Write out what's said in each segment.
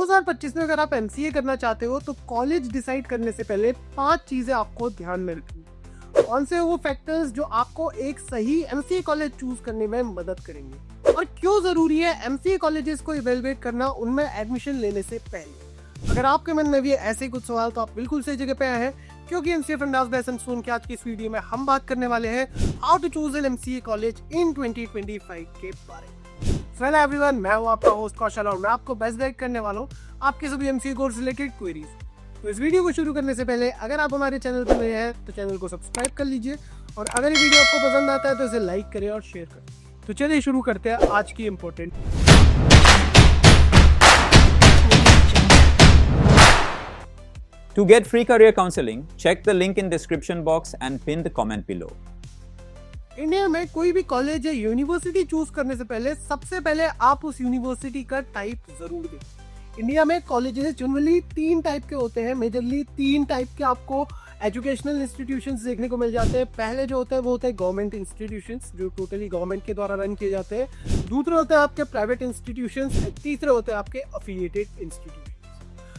2025 में अगर आप एमसीए करना चाहते हो तो कॉलेज डिसाइड करने से पहले 5 चीजें आपको ध्यान में रखनी। कौन से वो फैक्टर्स जो आपको एक सही एमसीए कॉलेज चूज करने में मदद करेंगे और क्यों जरूरी है एमसीए कॉलेजेस को इवेलुएट करना उनमें एडमिशन लेने से पहले। अगर आपके मन में भी ऐसे कुछ सवाल तो आप बिल्कुल सही जगह पे आए हैं, क्योंकि एमसीए फंडास बेसन सोन के आज की इस वीडियो में हम बात करने वाले हैं how to choose an MCA college in 2025 के बारे में। हेलो एवरीवन, मैं हूं आपका होस्ट कौशल और मैं आपको बेस्ट गाइड करने वाला हूं आपके सभी एमसीए कोर्स रिलेटेड क्वेरीज। तो इस वीडियो को शुरू करने से पहले अगर आप हमारे चैनल पर नए हैं तो चैनल को सब्सक्राइब कर लीजिए और अगर ये वीडियो आपको पसंद आता है तो इसे लाइक करें और शेयर करें। तो चलिए शुरू करते हैं आज की important. To get free career counseling, check the link in description box and pin the comment below. India में कोई भी कॉलेज या यूनिवर्सिटी चूज करने से पहले सबसे पहले आप उस यूनिवर्सिटी का टाइप जरूर दें। इंडिया में कॉलेजेस जनरली 3 टाइप के होते हैं, मेजरली 3 टाइप के आपको एजुकेशनल इंस्टीट्यूशंस देखने को मिल जाते हैं। पहले जो होता है वो होता है गवर्नमेंट इंस्टीट्यूशंस जो टोटली गवर्नमेंट के द्वारा रन किए जाते हैं। दूसरे होते हैं आपके प्राइवेट इंस्टीट्यूशंस, तीसरे होते हैं आपके अफिलिएटेड इंस्टीट्यूशंस।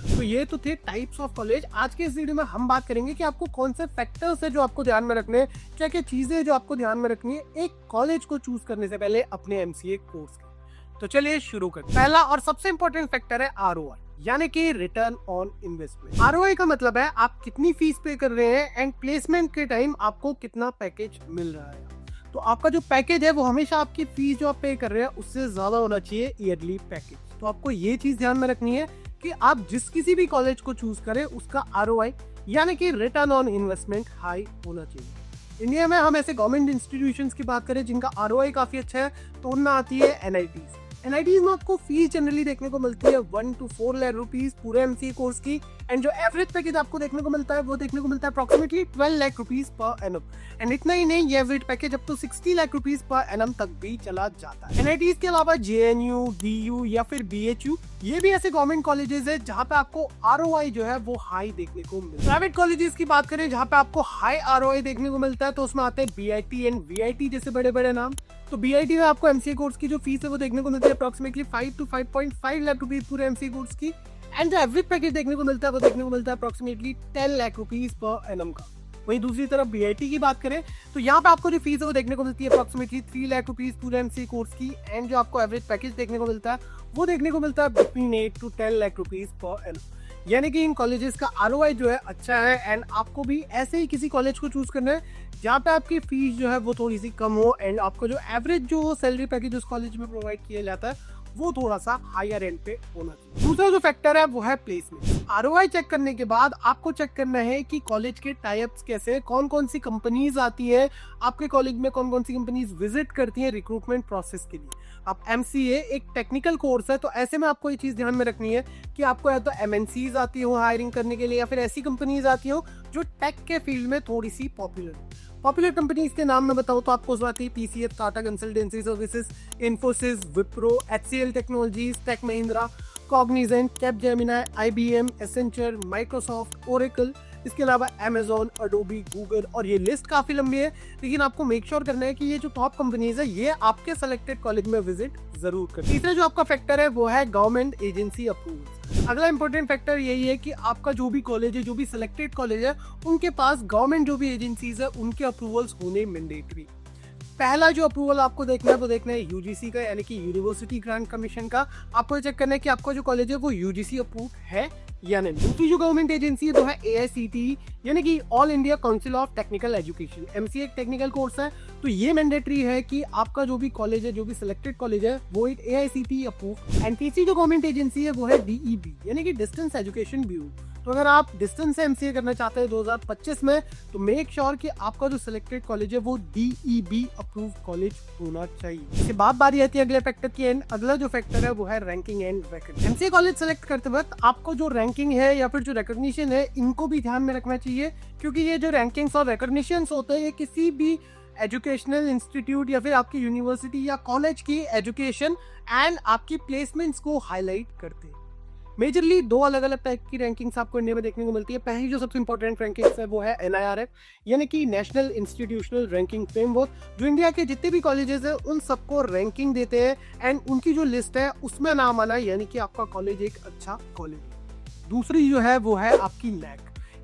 तो ये तो थे टाइप्स ऑफ कॉलेज। आज के इस वीडियो में हम बात करेंगे कि आपको कौन से फैक्टर्स है जो आपको ध्यान में रखने हैं, क्या क्या चीजें जो आपको ध्यान में रखनी है एक कॉलेज को चूज करने से पहले अपने एमसीए कोर्स के। तो चलिए शुरू करते हैं। पहला और सबसे इंपॉर्टेंट फैक्टर है आरओआई, यानी कि रिटर्न ऑन इन्वेस्टमेंट। आरओआई का मतलब है आप कितनी फीस पे कर रहे हैं एंड प्लेसमेंट के टाइम आपको कितना पैकेज मिल रहा है। तो आपका जो पैकेज है वो हमेशा आपकी फीस जो आप पे कर रहे हैं उससे ज्यादा होना चाहिए ईयरली पैकेज। तो आपको ये चीज ध्यान में रखनी है कि आप जिस किसी भी कॉलेज को चूज करें उसका आरओआई यानी कि रिटर्न ऑन इन्वेस्टमेंट हाई होना चाहिए। इंडिया में हम ऐसे गवर्नमेंट इंस्टीट्यूशंस की बात करें जिनका आरओआई काफी अच्छा है तो उनमें आती है एनआईटीज। एनआईटीज में आपको फीस जनरली देखने को मिलती है 1 to 4 लाख रुपीस पूरे एमसीए कोर्स की एंड जो एवरेज पैकेज आपको देखने को मिलता है वो देखने को मिलता है approximately 12 lakh rupees per annum. And इतना ही नहीं, ये एवरेज पैकेज अब तो 60 लाख रुपीस पर एनम तक भी चला जाता है। एनआईटीज के अलावा जेएनयू, डीयू या फिर बीएचयू ये भी ऐसे गवर्नमेंट कॉलेजेस है जहाँ पे आपको आरओआई जो है वो हाई देखने को मिलता है। प्राइवेट कॉलेजेस की बात करें जहाँ पे आपको हाई आरओआई देखने को मिलता है तो उसमें आते हैं बीआईटी एंड वीआईटी जैसे बड़े बड़े नाम। तो बीआईटी में आपको एमसीए कोर्स की जो फीस है वो देखने को मिलती है अप्रोक्सीमेटली 5 to 5.5 लाख रुपीस पूरे एमसीए कोर्स की एंड जो एवरेज पैकेज देखने को मिलता है वो देखने को मिलता है approximately 10 lakh rupees per annum का। वहीं दूसरी तरफ बीआईटी की बात करें तो यहाँ पे आपको जो फीस है वो देखने को मिलती है अप्रोक्सीमेटली 3 लाख रुपीस पूरे एमसीए कोर्स की एंड जो आपको एवरेज पैकेज देखने को मिलता है वो देखने को मिलता है between 8 to 10 lakh rupees per annum. यानी कि इन कॉलेजेस का आरओआई जो है अच्छा है एंड आपको भी ऐसे ही किसी कॉलेज को चूज करना है जहाँ पे आपकी फीस जो है वो थोड़ी सी कम हो एंड आपको जो एवरेज जो सैलरी पैकेज उस कॉलेज में प्रोवाइड किया जाता है वो थोड़ा सा हायर एंड पे होना चाहिए। दूसरा जो फैक्टर है वो है प्लेसमेंट। आरओआई चेक करने के बाद आपको चेक करना है कि कॉलेज के टाइप्स कैसे हैं, कौन कौन सी कंपनीज आती है आपके कॉलेज में, कौन कौन सी कंपनीज विजिट करती है रिक्रूटमेंट प्रोसेस के लिए। अब एमसीए एक टेक्निकल कोर्स है तो ऐसे में आपको ये चीज ध्यान में रखनी है कि आपको या तो एमएनसीज आती हो हायरिंग करने के लिए या फिर ऐसी कंपनीज आती हो जो टेक के फील्ड में थोड़ी सी पॉपुलर कंपनीज के नाम में बताऊं तो आपको आती है PCF, Tata consultancy services, Infosys, Wipro, HCL technologies, tech Mahindra, Cognizant, Capgemini, IBM, Accenture, Microsoft, Oracle, इसके अलावा अमेजॉन, अडोबी, गूगल और ये लिस्ट काफी लंबी है लेकिन आपको मेक श्योर करना है कि ये जो टॉप कंपनीज है ये आपके सेलेक्टेड कॉलेज में विजिट जरूर करें। तीसरा जो आपका फैक्टर है वो है गवर्नमेंट एजेंसी अप्रूवल। अगला इंपॉर्टेंट फैक्टर यही है कि आपका जो भी कॉलेज है, जो भी सिलेक्टेड कॉलेज है, उनके पास गवर्नमेंट जो भी एजेंसीज है उनके अप्रूवल्स होने मैंडेटरी। पहला जो अप्रूवल आपको देखना है वो देखना है यूजीसी का यानी कि यूनिवर्सिटी ग्रांट कमीशन का। आपको चेक करना है कि आपका जो कॉलेज है वो यूजीसी अप्रूव्ड है या नहीं। दूसरी जो गवर्नमेंट एजेंसी है तो है एआईसीटीई यानी कि all India council of technical education. MCA एक टेक्निकल कोर्स है तो ये मैंडेटरी है कि आपका जो भी कॉलेज है, जो भी सिलेक्टेड कॉलेज है वो एक एआईसीटीई अप्रूव्ड। एंड तीसरी जो गवर्नमेंट एजेंसी है वो है डीईबी यानी कि डिस्टेंस एजुकेशन ब्यूरो। तो अगर आप डिस्टेंस से एमसीए करना चाहते हैं 2025 में तो मेक श्योर कि आपका जो सिलेक्टेड कॉलेज है वो डीईबी अप्रूव कॉलेज होना चाहिए। इसके बाद बारी आती है अगले फैक्टर की एंड अगला जो फैक्टर है वो है ranking and recognition. MCA college select करते वक्त आपको जो रैंकिंग है या फिर जो रिकॉग्निशन है इनको भी ध्यान में रखना चाहिए, क्योंकि ये जो रैंकिंग्स और रिकॉग्निशंस होते हैं ये किसी भी एजुकेशनल इंस्टीट्यूट या फिर आपकी यूनिवर्सिटी या कॉलेज की एजुकेशन एंड आपकी प्लेसमेंट्स को हाईलाइट करते हैं। मेजरली दो अलग अलग टाइप की रैंकिंग्स आपको इंडिया में देखने को मिलती है। पहली जो सबसे इंपॉर्टेंट रैंकिंग्स है वो है NIRF, यानी कि नेशनल इंस्टीट्यूशनल रैंकिंग फ्रेमवर्क, जो इंडिया के जितने भी कॉलेजेस हैं उन सबको रैंकिंग देते हैं एंड उनकी जो लिस्ट है उसमें नाम आना यानी कि आपका कॉलेज एक अच्छा कॉलेज है। दूसरी जो है वो है आपकी NAAC,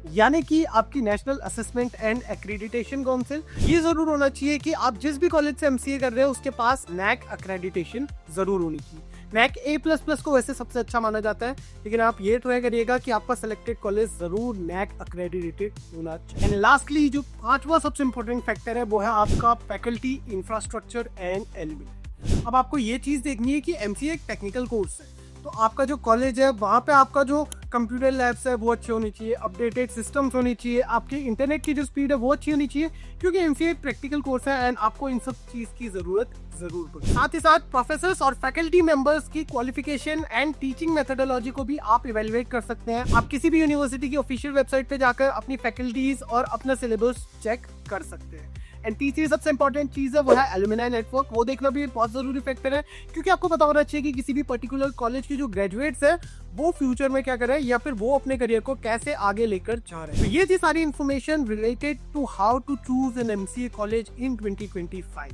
यानी कि आपकी national assessment and accreditation council. ये जरूर होना चाहिए कि आप जिस भी कॉलेज से MCA कर रहे हो उसके पास NAAC एक्रेडिटेशन जरूर होनी चाहिए। NAAC A++ को वैसे सबसे अच्छा माना जाता है, लेकिन आप ये ट्राई करिएगा कि आपका सिलेक्टेड कॉलेज जरूर NAAC एक्रेडिटेड होना चाहिए। एंड लास्टली जो पांचवा सबसे इंपॉर्टेंट फैक्टर है वो है आपका फैकल्टी, इंफ्रास्ट्रक्चर एंड एलुमनी। अब आपको ये चीज देखनी है कि MCA एक टेक्निकल कोर्स है, तो आपका जो कॉलेज है वहाँ पे आपका जो कंप्यूटर लैब्स है वो अच्छे होनी चाहिए, अपडेटेड सिस्टम्स होनी चाहिए, आपके इंटरनेट की जो स्पीड है वो अच्छी होनी चाहिए, क्योंकि MCA एक प्रैक्टिकल कोर्स है एंड आपको इन सब चीज़ की ज़रूरत जरूर पड़े। साथ ही साथ प्रोफेसर्स और फैकल्टी मेंबर्स की क्वालिफिकेशन एंड टीचिंग मेथोडोलॉजी को भी आप इवेलुएट कर सकते हैं। आप किसी भी यूनिवर्सिटी की ऑफिशियल वेबसाइट पे जाकर अपनी फैकल्टीज और अपना सिलेबस चेक कर सकते हैं। एंड तीसरी सबसे इंपॉर्टेंट चीज़ है वो है एलुमनाई नेटवर्क। वो देखना भी एक बहुत ज़रूरी फैक्टर है, क्योंकि आपको पता होना चाहिए कि किसी भी पर्टिकुलर कॉलेज के जो ग्रेजुएट्स हैं वो फ्यूचर में क्या कर रहे हैं या फिर वो अपने करियर को कैसे आगे लेकर जा रहे हैं। तो ये थी सारी information related to how to choose an MCA college in 2025।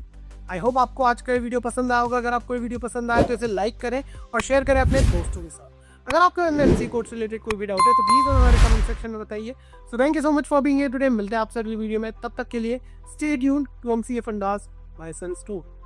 I hope आपको आज का ये वीडियो पसंद आया होगा। अगर आपको ये वीडियो पसंद आए तो इसे लाइक करें और शेयर करें अपने दोस्तों के साथ। अगर आपको MCA कोर्स से रिलेटेड कोई भी डाउट है तो प्लीज हमारे कमेंट सेक्शन में बताइए। So thank you so much for being here today. मिलते हैं आपसे अगली वीडियो में, तब तक के लिए stay tuned to MCA fundas by सनस्टोर।